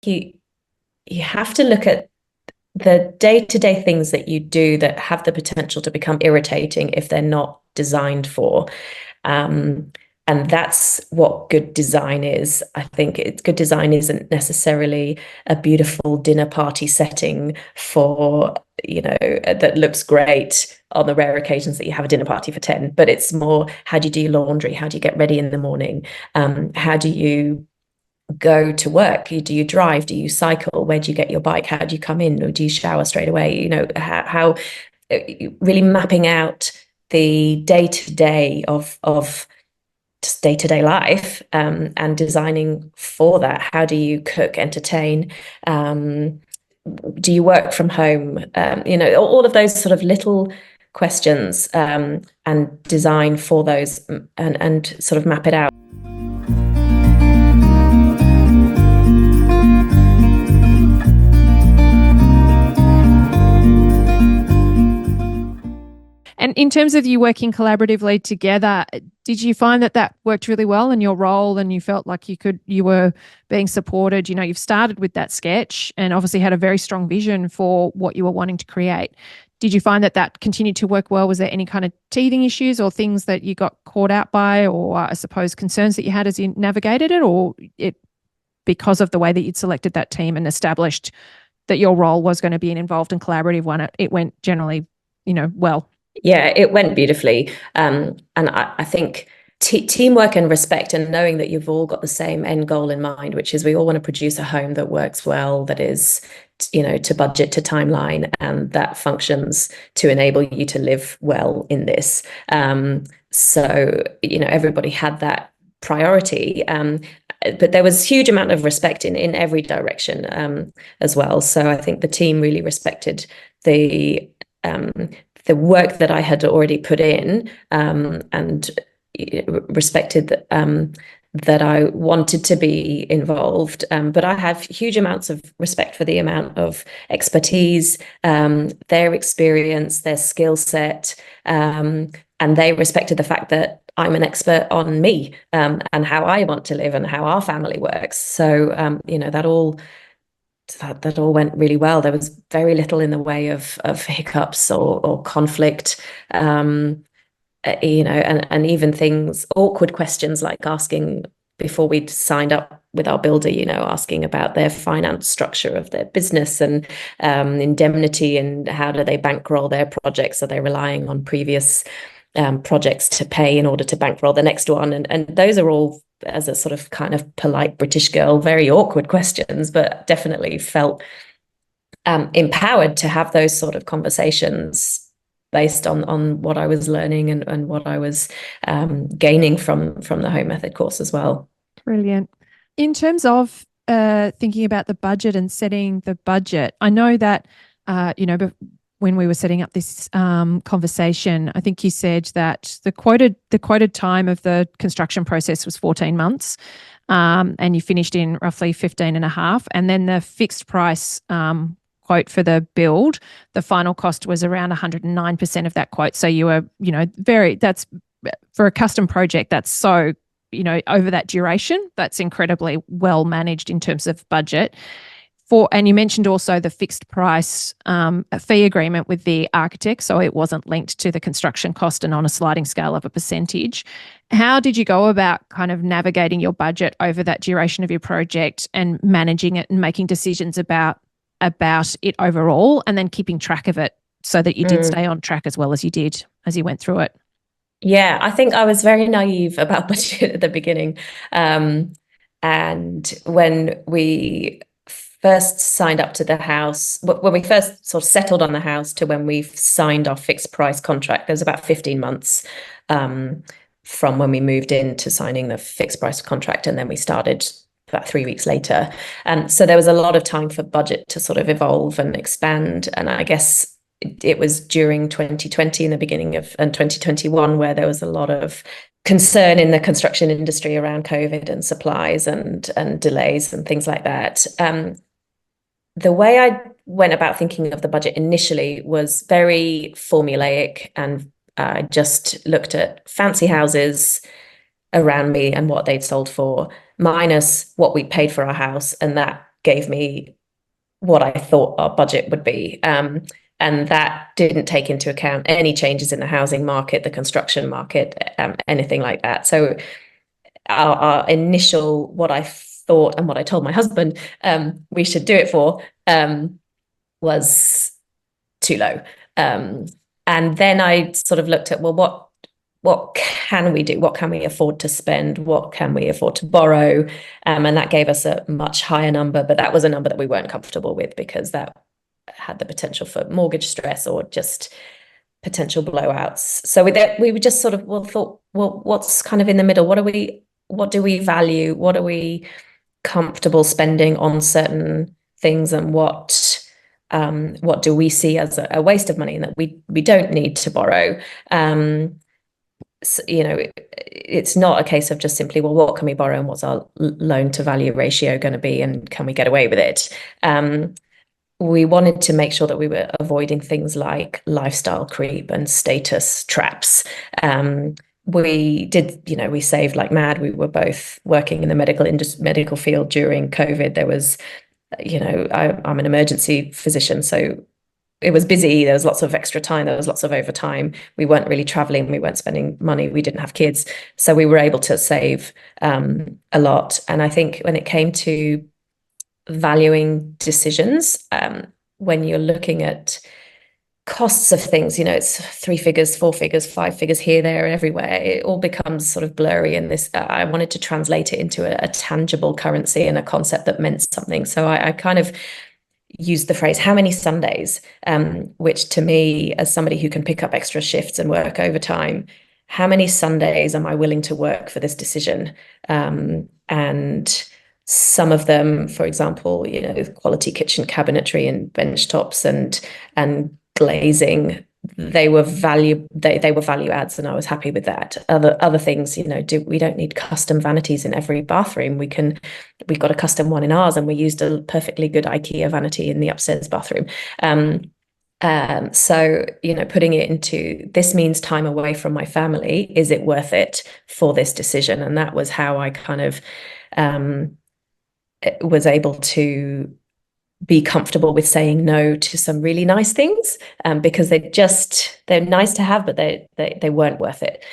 you you have to look at the day-to-day things that you do that have the potential to become irritating if they're not designed for. Um, and that's what good design is. I think good design isn't necessarily a beautiful dinner party setting for, that looks great on the rare occasions that you have a dinner party for 10, but it's more, how do you do your laundry? How do you get ready in the morning? How do you go to work? Do you drive? Do you cycle? Where do you get your bike? How do you come in? Or do you shower straight away? How really mapping out the day-to-day of just day-to-day life, and designing for that. How do you cook, entertain? Do you work from home? All of those sort of little questions, and design for those, and sort of map it out. And in terms of you working collaboratively together, did you find that worked really well in your role, and you felt like you were being supported? You've started with that sketch and obviously had a very strong vision for what you were wanting to create. Did you find that continued to work well? Was there any kind of teething issues or things that you got caught out by, or I suppose concerns that you had as you navigated it, or it because of the way that you'd selected that team and established that your role was going to be an involved and collaborative one, it went generally, well? Yeah, it went beautifully. And I think teamwork and respect, and knowing that you've all got the same end goal in mind, which is we all want to produce a home that works well, that is, to budget, to timeline, and that functions to enable you to live well in this. So, everybody had that priority. But there was huge amount of respect in every direction, as well. So I think the team really respected the work that I had already put in, and respected that I wanted to be involved. But I have huge amounts of respect for the amount of expertise, their experience, their skill set, and they respected the fact that I'm an expert on me, and how I want to live and how our family works. So, that all went really well. There was very little in the way of hiccups or conflict, and even things, awkward questions like asking before we'd signed up with our builder, asking about their finance structure of their business, and indemnity, and how do they bankroll their projects? Are they relying on previous projects to pay in order to bankroll the next one? And those are all, as a sort of kind of polite British girl, very awkward questions, but definitely felt empowered to have those sort of conversations based on what I was learning and what I was gaining from the home method course as well. Brilliant. In terms of thinking about the budget and setting the budget, I know that when we were setting up this conversation, I think you said that the quoted time of the construction process was 14 months, and you finished in roughly 15 and a half. And then the fixed price quote for the build, the final cost was around 109% of that quote. So you were, that's for a custom project, that's so, over that duration, that's incredibly well managed in terms of budget. And you mentioned also the fixed price fee agreement with the architect, so it wasn't linked to the construction cost and on a sliding scale of a percentage. How did you go about kind of navigating your budget over that duration of your project and managing it and making decisions about it overall, and then keeping track of it so that you did stay on track as well as you did as you went through it? Yeah, I think I was very naive about budget at the beginning. And when we first signed up to the house, when we first sort of settled on the house to when we signed our fixed price contract, there was about 15 months from when we moved in to signing the fixed price contract, and then we started about 3 weeks later. So there was a lot of time for budget to sort of evolve and expand. And I guess it was during 2020 and the beginning of 2021 where there was a lot of concern in the construction industry around COVID and supplies and delays and things like that. The way I went about thinking of the budget initially was very formulaic, and I just looked at fancy houses around me and what they'd sold for, minus what we paid for our house, and that gave me what I thought our budget would be. And that didn't take into account any changes in the housing market, the construction market, anything like that. So our initial, what I thought and what I told my husband we should do it for was too low. And then I sort of looked at, well, what can we do? What can we afford to spend? What can we afford to borrow? And that gave us a much higher number, but that was a number that we weren't comfortable with because that had the potential for mortgage stress or just potential blowouts. So we were just sort of thought, well, what's kind of in the middle? What do we value? What are we comfortable spending on certain things, and what do we see as a waste of money and that we don't need to borrow? So, it's not a case of just simply, well, what can we borrow and what's our loan to value ratio going to be, and can we get away with it? We wanted to make sure that we were avoiding things like lifestyle creep and status traps. We saved like mad. We were both working in the medical field during COVID. There was, I'm an emergency physician, so it was busy. There was lots of extra time. There was lots of overtime. We weren't really traveling. We weren't spending money. We didn't have kids. So we were able to save a lot. And I think when it came to valuing decisions, when you're looking at costs of things, it's 3 figures, 4 figures, 5 figures here, there, everywhere. It all becomes sort of blurry. And this, I wanted to translate it into a tangible currency and a concept that meant something. So I kind of used the phrase, how many Sundays, which to me, as somebody who can pick up extra shifts and work overtime, how many Sundays am I willing to work for this decision? And some of them, for example, quality kitchen cabinetry and bench tops and glazing, they were value adds, and I was happy with that. Other things, we don't need custom vanities in every bathroom. We've got a custom one in ours, and we used a perfectly good IKEA vanity in the upstairs bathroom. So putting it into, this means time away from my family. Is it worth it for this decision? And that was how I kind of was able to be comfortable with saying no to some really nice things, because they're nice to have, but they weren't worth it.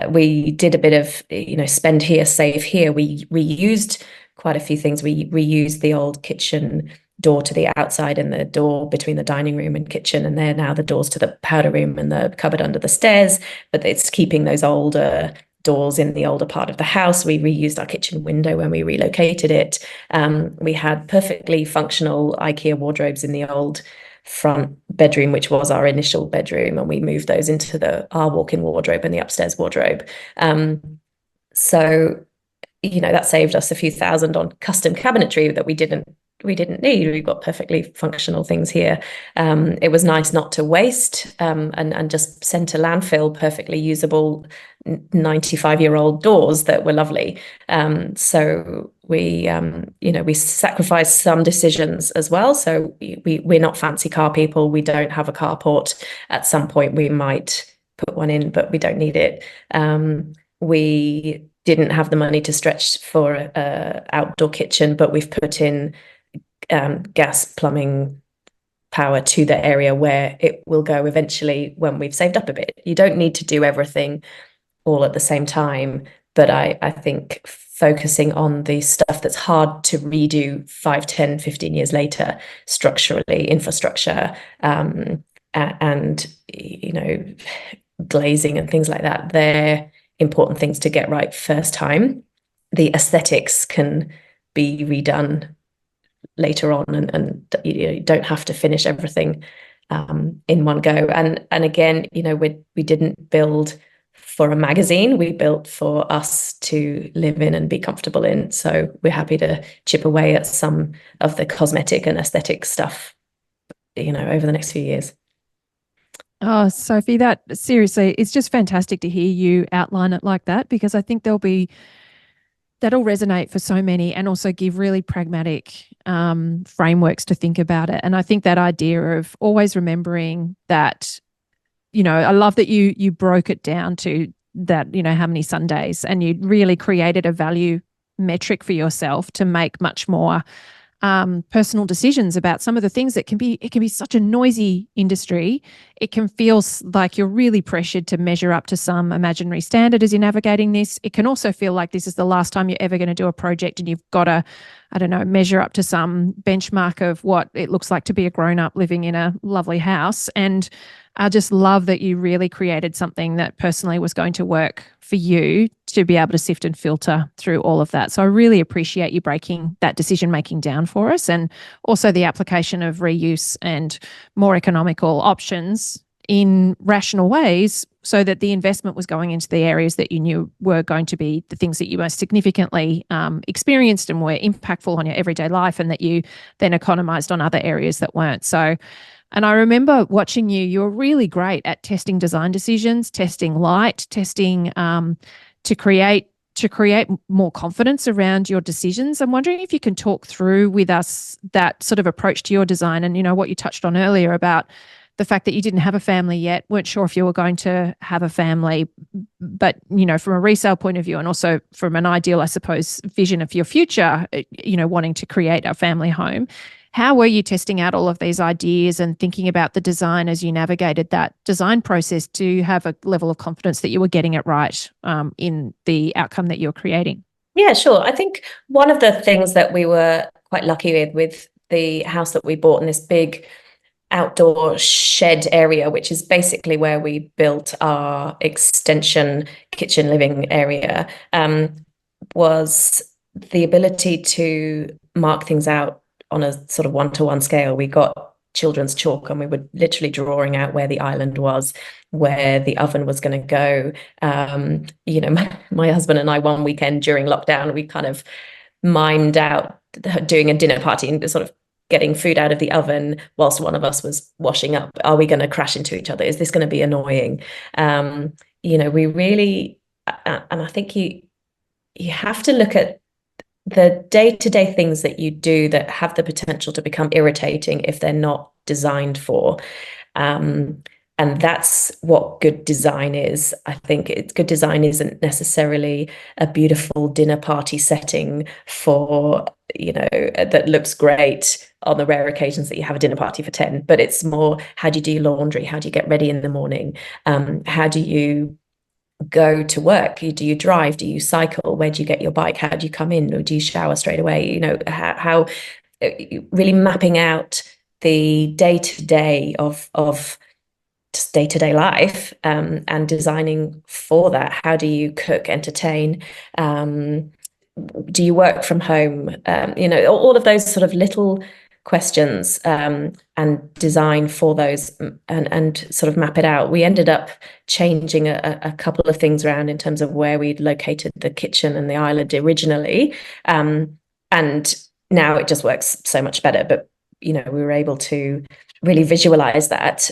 We did a bit of spend here, save here. We reused quite a few things. We reused the old kitchen door to the outside and the door between the dining room and kitchen, and they're now the doors to the powder room and the cupboard under the stairs, but it's keeping those older doors in the older part of the house. We reused our kitchen window when we relocated it. We had perfectly functional IKEA wardrobes in the old front bedroom, which was our initial bedroom, and we moved those into our walk-in wardrobe and the upstairs wardrobe. So that saved us a few thousand on custom cabinetry that we didn't need. We've got perfectly functional things here. It was nice not to waste and just send to landfill perfectly usable 95-year-old doors that were lovely. So we sacrificed some decisions as well. So we're not fancy car people. We don't have a carport. At some point we might put one in, but we don't need it. We didn't have the money to stretch for a outdoor kitchen, but we've put in gas, plumbing, power to the area where it will go eventually when we've saved up a bit. You don't need to do everything all at the same time, but I think focusing on the stuff that's hard to redo 5, 10, 15 years later, structurally, infrastructure, and glazing and things like that, they're important things to get right first time. The aesthetics can be redone later on, and you don't have to finish everything in one go. And again, we didn't build for a magazine. We built for us to live in and be comfortable in. So we're happy to chip away at some of the cosmetic and aesthetic stuff, over the next few years. Oh, Sophie, that seriously, it's just fantastic to hear you outline it like that, because I think that'll resonate for so many, and also give really pragmatic frameworks to think about it. And I think that idea of always remembering that, I love that you broke it down to that, how many Sundays, and you really created a value metric for yourself to make much more personal decisions about some of the things that it can be such a noisy industry. It can feel like you're really pressured to measure up to some imaginary standard as you're navigating this. It can also feel like this is the last time you're ever going to do a project and you've got to, I don't know, measure up to some benchmark of what it looks like to be a grown-up living in a lovely house. And I just love that you really created something that personally was going to work for you to be able to sift and filter through all of that. So I really appreciate you breaking that decision making down for us, and also the application of reuse and more economical options in rational ways so that the investment was going into the areas that you knew were going to be the things that you most significantly experienced and were impactful on your everyday life, and that you then economized on other areas that weren't. So, and I remember watching you were really great at testing design decisions, testing light, testing to create more confidence around your decisions. I'm wondering if you can talk through with us that sort of approach to your design, and, you know, what you touched on earlier about the fact that you didn't have a family yet, weren't sure if you were going to have a family, but, you know, from a resale point of view, and also from an ideal, I suppose, vision of your future, you know, wanting to create a family home. How were you testing out all of these ideas and thinking about the design as you navigated that design process to have a level of confidence that you were getting it right in the outcome that you're creating? Yeah, sure. I think one of the things that we were quite lucky with the house that we bought in this big outdoor shed area, which is basically where we built our extension kitchen living area, was the ability to mark things out on a sort of one-to-one scale. We got children's chalk and we were literally drawing out where the island was, where the oven was going to go. You know, my husband and I, one weekend during lockdown, we kind of mimed out doing a dinner party and sort of getting food out of the oven whilst one of us was washing up. Are we going to crash into each other? Is this going to be annoying? You know, we really, and I think you have to look at the day-to-day things that you do that have the potential to become irritating if they're not designed for. And that's what good design is. I think good design isn't necessarily a beautiful dinner party setting for, you know, that looks great on the rare occasions that you have a dinner party for 10, but it's more, how do you do your laundry? How do you get ready in the morning? How do you go to work? Do you drive? Do you cycle? Where do you get your bike? How do you come in? Or do you shower straight away? You know, how really mapping out the day-to-day of just day-to-day life, and designing for that. How do you cook, entertain? Do you work from home? You know, all of those sort of little questions, and design for those, and sort of map it out. We ended up changing a couple of things around in terms of where we'd located the kitchen and the island originally, and now it just works so much better. But, you know, we were able to really visualize that.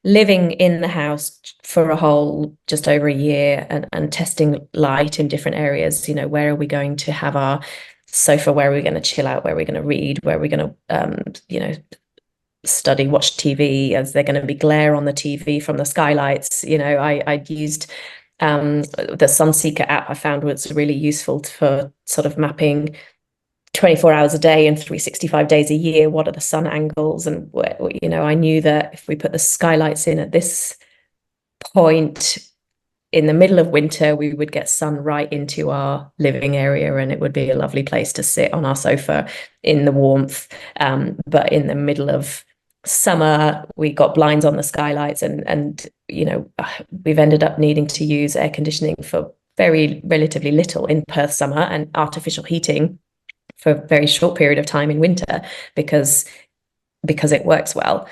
Living in the house for a whole just over a year, and testing light in different areas. You know, where are we going to have our sofa? Where are we going to chill out? Where are we going to read? Where are we going to, you know, study, watch TV? Is there going to be glare on the TV from the skylights? You know, I used the Sunseeker app. I found was really useful for sort of mapping 24 hours a day and 365 days a year. What are the sun angles? And, you know, I knew that if we put the skylights in at this point in the middle of winter, we would get sun right into our living area, and it would be a lovely place to sit on our sofa in the warmth. But in the middle of summer, we got blinds on the skylights, and you know, we've ended up needing to use air conditioning for relatively little in Perth summer, and artificial heating for a very short period of time in winter, because it works well.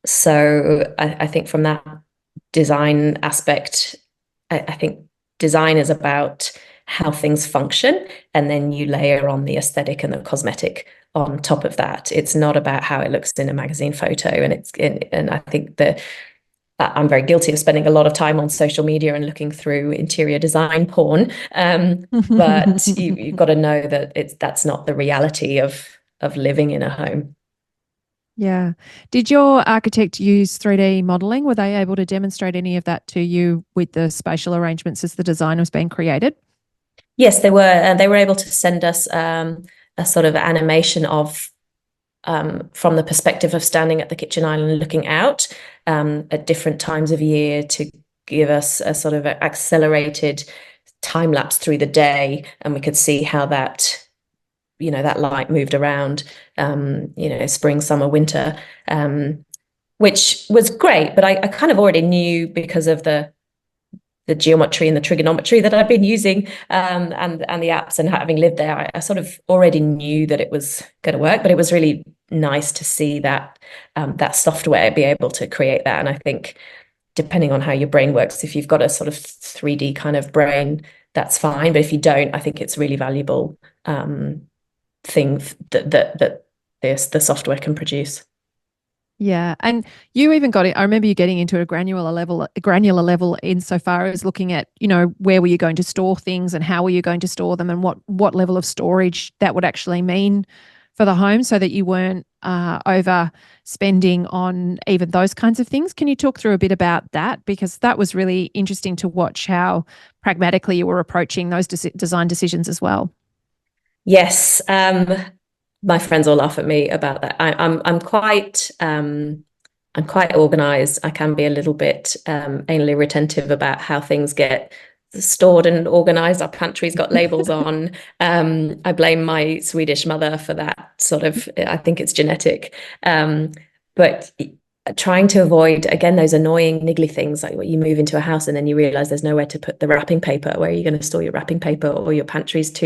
So I think from that design aspect, I think design is about how things function, and then you layer on the aesthetic and the cosmetic on top of that. It's not about how it looks in a magazine photo. And I think that I'm very guilty of spending a lot of time on social media and looking through interior design porn. But you've got to know that that's not the reality of living in a home. Yeah. Did your architect use 3D modeling? Were they able to demonstrate any of that to you with the spatial arrangements as the design was being created? Yes, they were. They were able to send us a sort of animation of from the perspective of standing at the kitchen island looking out at different times of year to give us a sort of accelerated time lapse through the day, and we could see how that that light moved around, spring, summer, winter, which was great. But I kind of already knew because of the geometry and the trigonometry that I've been using, and the apps, and having lived there, I sort of already knew that it was going to work. But it was really nice to see that that software be able to create that. And I think depending on how your brain works, if you've got a sort of 3D kind of brain, that's fine. But if you don't, I think it's really valuable thing that the software can produce. Yeah, and you even got it. I remember you getting into a granular level insofar as looking at, where were you going to store things and how were you going to store them, and what level of storage that would actually mean for the home, so that you weren't overspending on even those kinds of things. Can you talk through a bit about that? Because that was really interesting to watch how pragmatically you were approaching those design decisions as well. Yes, my friends all laugh at me about that. I'm quite organized. I can be a little bit anally retentive about how things get stored and organized. Our pantry's got labels on. I blame my Swedish mother for that sort of. I think it's genetic, but trying to avoid, again, those annoying niggly things, like when you move into a house and then you realize there's nowhere to put the wrapping paper. Where are you going to store your wrapping paper? Or your pantry's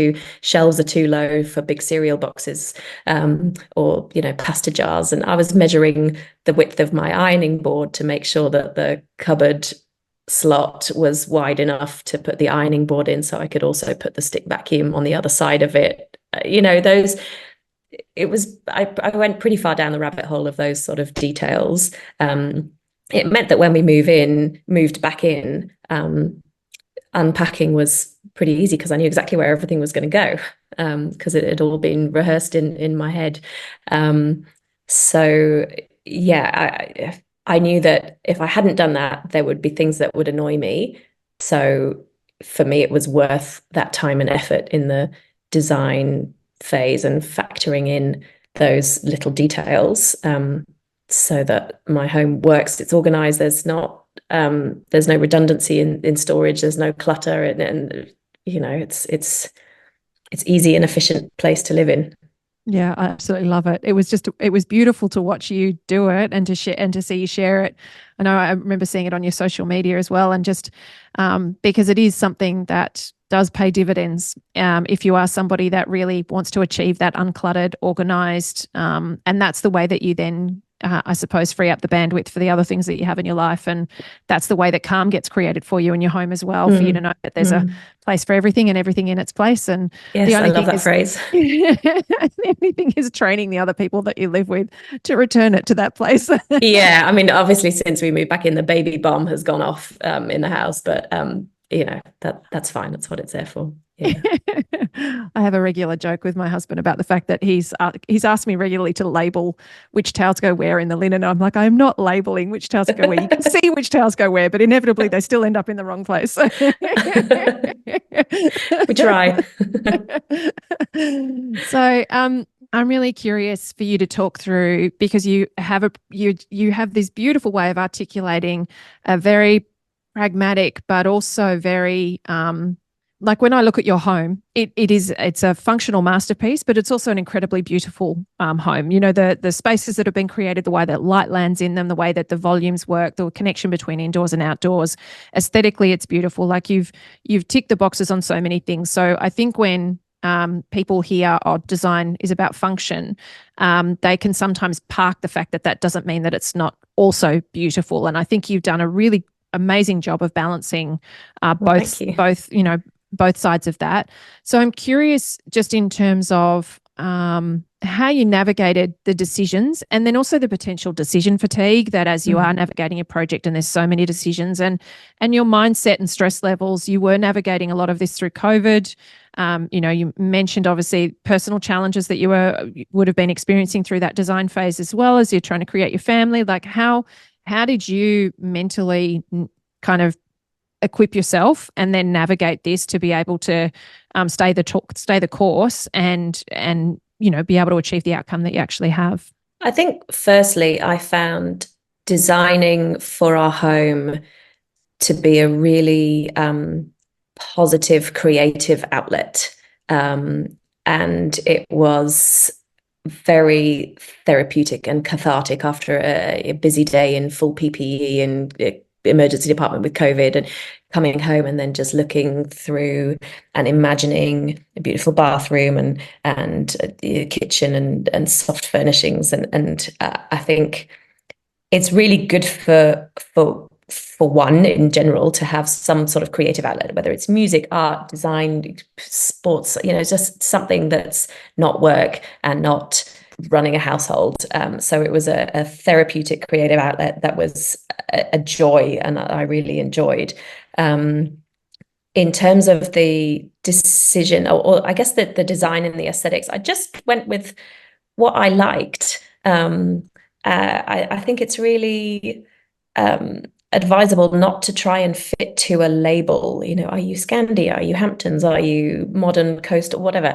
shelves are too low for big cereal boxes, or pasta jars. And I was measuring the width of my ironing board to make sure that the cupboard slot was wide enough to put the ironing board in, so I could also put the stick vacuum on the other side of it. Those, I went pretty far down the rabbit hole of those sort of details. It meant that when we moved back in, unpacking was pretty easy because I knew exactly where everything was going to go, because it had all been rehearsed in my head. So yeah, I knew that if I hadn't done that, there would be things that would annoy me. So for me, it was worth that time and effort in the design phase and factoring in those little details, so that my home works. It's organized. There's no redundancy in storage. There's no clutter, and it's easy and efficient place to live in. Yeah, I absolutely love it. It was beautiful to watch you do it and to share and to see you share it. I know I remember seeing it on your social media as well, and just because it is something that does pay dividends if you are somebody that really wants to achieve that uncluttered, organized, and that's the way that you then, I suppose, free up the bandwidth for the other things that you have in your life. And that's the way that calm gets created for you in your home as well, for you to know that there's a place for everything and everything in its place. And yes, the only I love thing that phrase. the only thing is training the other people that you live with to return it to that place. Yeah, I mean, obviously, since we moved back in, the baby bomb has gone off in the house, but that's fine. That's what it's there for. Yeah. I have a regular joke with my husband about the fact that he's asked me regularly to label which towels go where in the linen. I'm like, I'm not labeling which towels go where. You can see which towels go where, but inevitably they still end up in the wrong place. We try. So, I'm really curious for you to talk through, because you have you have this beautiful way of articulating a very pragmatic, but also very like when I look at your home, it's a functional masterpiece, but it's also an incredibly beautiful home. The spaces that have been created, the way that light lands in them, the way that the volumes work, the connection between indoors and outdoors. Aesthetically, it's beautiful. Like you've ticked the boxes on so many things. So I think when people hear, oh, design is about function, they can sometimes park the fact that that doesn't mean that it's not also beautiful. And I think you've done a really amazing job of balancing both sides of that. So I'm curious, just in terms of how you navigated the decisions, and then also the potential decision fatigue that as you are navigating a project and there's so many decisions, and your mindset and stress levels. You were navigating a lot of this through COVID. You mentioned obviously personal challenges that you would have been experiencing through that design phase, as well as you're trying to create your family. Like how did you mentally kind of equip yourself and then navigate this to be able to stay the course and be able to achieve the outcome that you actually have? I think firstly, I found designing for our home to be a really positive, creative outlet. And it was very therapeutic and cathartic after a busy day in full PPE and emergency department with COVID, and coming home and then just looking through and imagining a beautiful bathroom and a kitchen and soft furnishings. And I think it's really good for one in general to have some sort of creative outlet, whether it's music, art, design, sports, just something that's not work and not running a household. So it was a therapeutic creative outlet that was a joy, and I really enjoyed. In terms of the decision, or I guess the design and the aesthetics, I just went with what I liked. I think it's really advisable not to try and fit to a label. Are you Scandi? Are you Hamptons? Are you modern coastal? Whatever.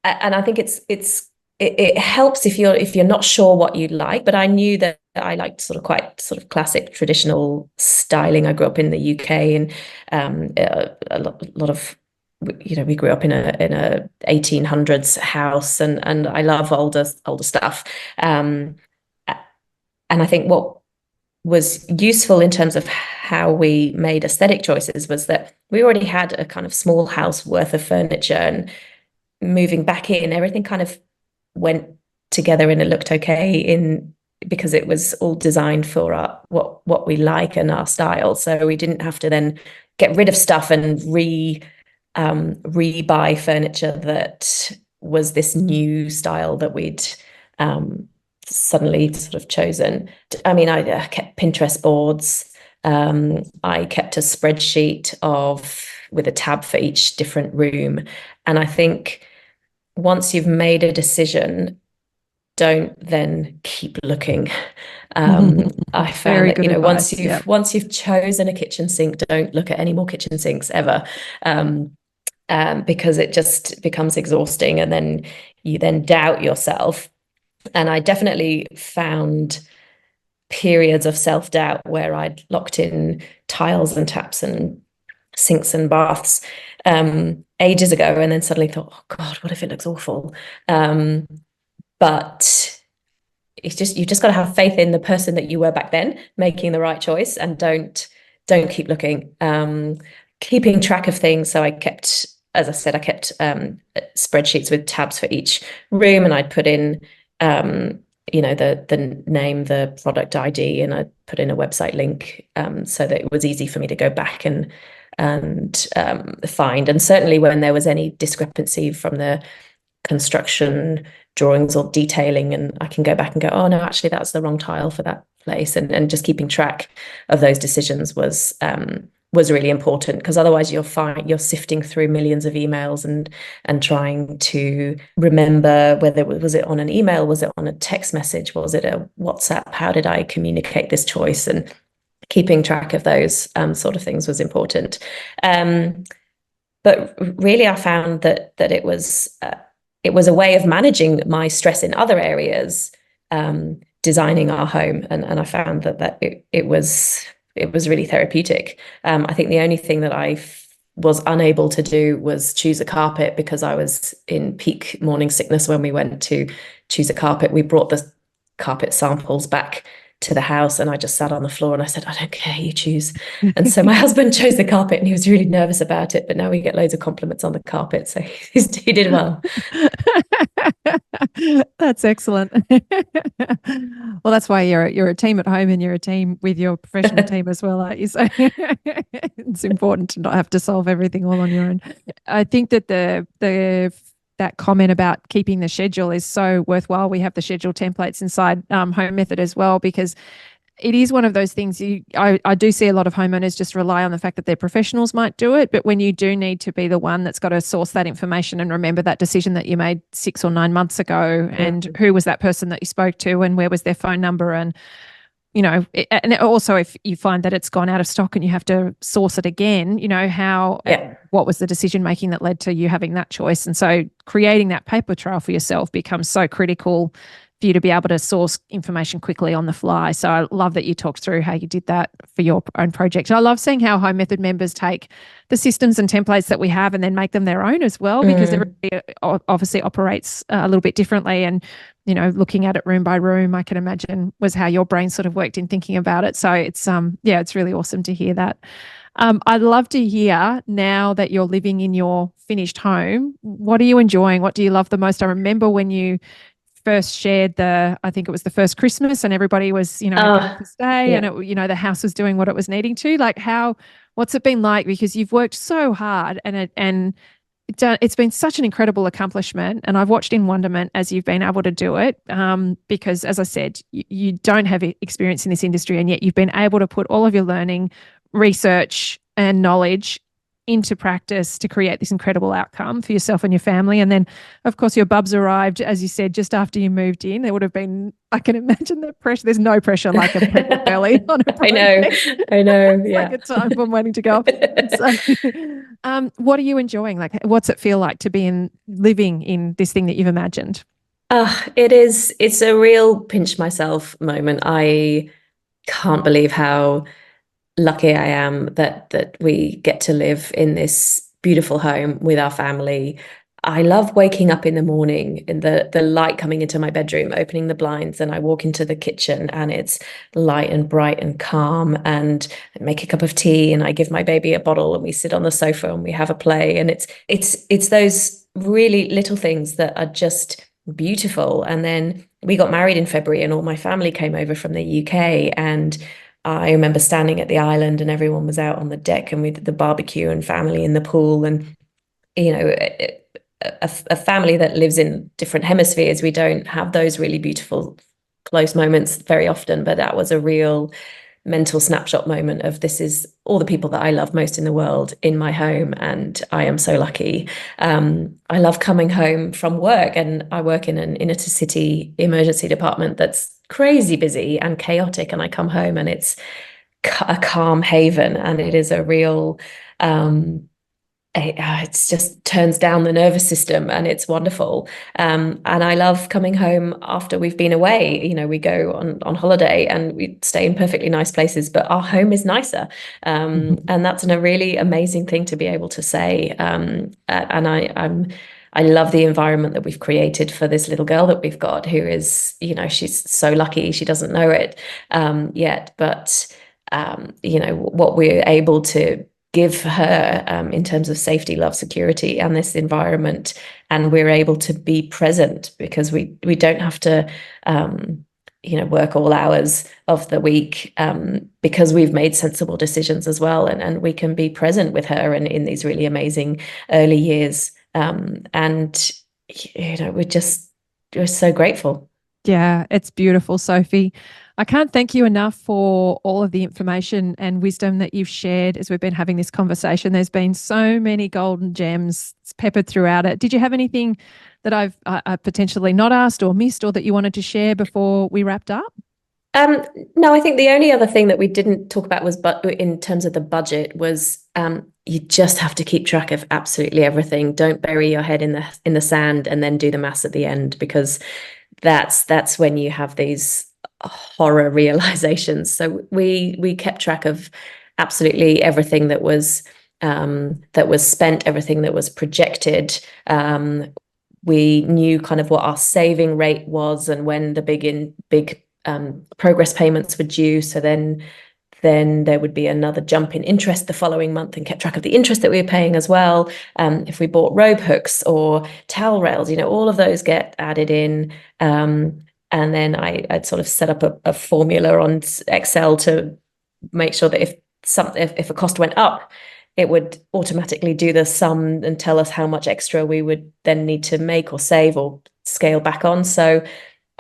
And I think it helps if you're not sure what you like. But I knew that I liked quite classic traditional styling. I grew up in the UK, and a lot of we grew up in a 1800s house, and I love older stuff. And I think what was useful in terms of how we made aesthetic choices was that we already had a kind of small house worth of furniture, and moving back in, everything kind of went together and it looked okay because it was all designed for what we like and our style. So we didn't have to then get rid of stuff and re-buy furniture that was this new style that we'd suddenly chosen. I mean, I kept Pinterest boards. I kept a spreadsheet with a tab for each different room. And I think once you've made a decision, don't then keep looking. I found that once you've chosen a kitchen sink, don't look at any more kitchen sinks ever, because it just becomes exhausting, and then you then doubt yourself. And I definitely found periods of self-doubt where I'd locked in tiles and taps and sinks and baths ages ago, and then suddenly thought, oh God, what if it looks awful? But you've just got to have faith in the person that you were back then, making the right choice, and don't keep looking. Keeping track of things. So I kept, as I said, spreadsheets with tabs for each room, and I'd put in the name, the product ID, and I put in a website link, so that it was easy for me to go back and find. And certainly when there was any discrepancy from the construction drawings or detailing, and I can go back and go, oh no, actually that's the wrong tile for that place, and just keeping track of those decisions was really important, because otherwise you're sifting through millions of emails and trying to remember whether was it on an email, was it on a text message, was it a WhatsApp, how did I communicate this choice, and keeping track of those sort of things was important. But really I found that it was a way of managing my stress in other areas, designing our home, and I found that it was really therapeutic. I think the only thing that I was unable to do was choose a carpet, because I was in peak morning sickness when we went to choose a carpet. We brought the carpet samples back to the house, and I just sat on the floor and I said, I don't care, you choose. And so my husband chose the carpet, and he was really nervous about it, but now we get loads of compliments on the carpet, so he did well. That's excellent. Well, that's why you're a team at home, and you're a team with your professional team as well, aren't you? So it's important to not have to solve everything all on your own. I think that that comment about keeping the schedule is so worthwhile. We have the schedule templates inside Home Method as well, because it is one of those things. I do see a lot of homeowners just rely on the fact that their professionals might do it, but when you do need to be the one that's got to source that information and remember that decision that you made 6 or 9 months ago, and who was that person that you spoke to, and where was their phone number, and and also if you find that it's gone out of stock and you have to source it again, what was the decision making that led to you having that choice? And so creating that paper trail for yourself becomes so critical for you to be able to source information quickly on the fly. So I love that you talked through how you did that for your own project. I love seeing how Home Method members take the systems and templates that we have and then make them their own as well, because everybody obviously operates a little bit differently. And, looking at it room by room, I can imagine was how your brain sort of worked in thinking about it. So it's, it's really awesome to hear that. I'd love to hear, now that you're living in your finished home, what are you enjoying? What do you love the most? I remember when you first shared I think it was the first Christmas, and everybody was, happy to stay, and the house was doing what it was needing to. Like, what's it been like? Because you've worked so hard, and it's been such an incredible accomplishment. And I've watched in wonderment as you've been able to do it, because, as I said, you don't have experience in this industry, and yet you've been able to put all of your learning, research, and knowledge into practice to create this incredible outcome for yourself and your family. And then, of course, your bubs arrived, as you said, just after you moved in. There would have been, I can imagine the pressure. There's no pressure like a pregnant belly on a project. I know. It's yeah. like a time bomb waiting to go off. So, what are you enjoying? Like, what's it feel like to be living in this thing that you've imagined? It's a real pinch myself moment. I can't believe how lucky I am that we get to live in this beautiful home with our family. I love waking up in the morning and the light coming into my bedroom, opening the blinds, and I walk into the kitchen and it's light and bright and calm, and I make a cup of tea and I give my baby a bottle and we sit on the sofa and we have a play. And it's those really little things that are just beautiful. And then we got married in February and all my family came over from the UK, and I remember standing at the island and everyone was out on the deck and we did the barbecue and family in the pool. And, a family that lives in different hemispheres, we don't have those really beautiful, close moments very often. But that was a real mental snapshot moment of, this is all the people that I love most in the world in my home, and I am so lucky. I love coming home from work, and I work in an inner city emergency department that's crazy busy and chaotic, and I come home and it's a calm haven, and it is a real it just turns down the nervous system, and it's wonderful. And I love coming home after we've been away. We go on holiday and we stay in perfectly nice places, but our home is nicer. And that's a really amazing thing to be able to say. And I love the environment that we've created for this little girl that we've got, who is, she's so lucky. She doesn't know it yet, but what we're able to give her in terms of safety, love, security, and this environment, and we're able to be present because we don't have to work all hours of the week, because we've made sensible decisions as well, and we can be present with her and in these really amazing early years, and we're so grateful. Yeah, it's beautiful, Sophie. I can't thank you enough for all of the information and wisdom that you've shared as we've been having this conversation. There's been so many golden gems peppered throughout it. Did you have anything that I've potentially not asked or missed, or that you wanted to share before we wrapped up? No, I think the only other thing that we didn't talk about was, but in terms of the budget, was you just have to keep track of absolutely everything. Don't bury your head in the sand and then do the maths at the end, because that's when you have these horror realizations. So we kept track of absolutely everything that was spent, everything that was projected. We knew kind of what our saving rate was and when the big progress payments were due. So then there would be another jump in interest the following month, and kept track of the interest that we were paying as well. If we bought robe hooks or towel rails, all of those get added in. And then I'd sort of set up a formula on Excel to make sure that if a cost went up, it would automatically do the sum and tell us how much extra we would then need to make or save or scale back on. So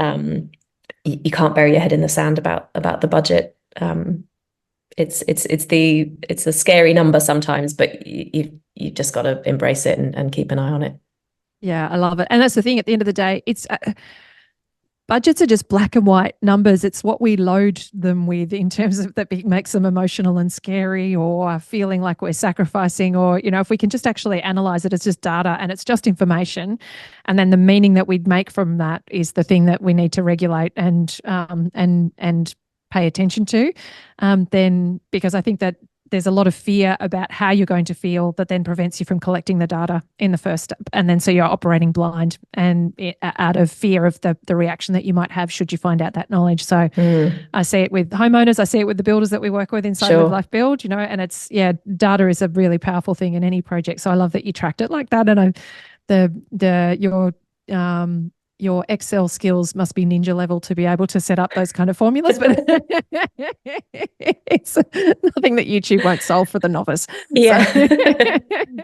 you can't bury your head in the sand about the budget. It's a scary number sometimes, but you've just got to embrace it and keep an eye on it. Yeah, I love it. And that's the thing, at the end of the day, it's budgets are just black and white numbers. It's what we load them with in terms of that makes them emotional and scary, or feeling like we're sacrificing, or, if we can just actually analyze it as just data and it's just information. And then the meaning that we'd make from that is the thing that we need to regulate and pay attention to. Then, because I think that there's a lot of fear about how you're going to feel that then prevents you from collecting the data in the first step. And then so you're operating blind and out of fear of the reaction that you might have should you find out that knowledge. So I see it with homeowners, I see it with the builders that we work with inside Live Life Build, and it's, data is a really powerful thing in any project. So I love that you tracked it like that. And your Excel skills must be ninja level to be able to set up those kind of formulas, but it's nothing that YouTube won't solve for the novice. Yeah. So,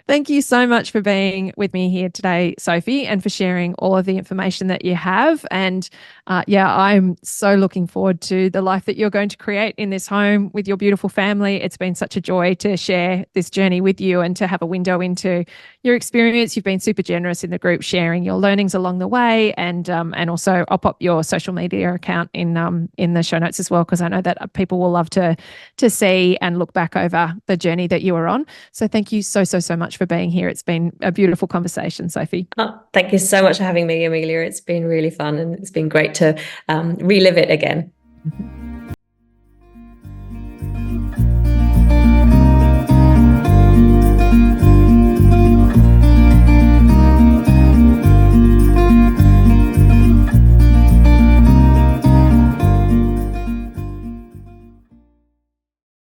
thank you so much for being with me here today, Sophie, and for sharing all of the information that you have. And I'm so looking forward to the life that you're going to create in this home with your beautiful family. It's been such a joy to share this journey with you and to have a window into your experience. You've been super generous in the group, sharing your learnings along the way. And also I'll pop your social media account in the show notes as well, because I know that people will love to see and look back over the journey that you were on. So thank you so much for being here. It's been a beautiful conversation, Sophie. Oh, thank you so much for having me, Amelia. It's been really fun, and it's been great to relive it again.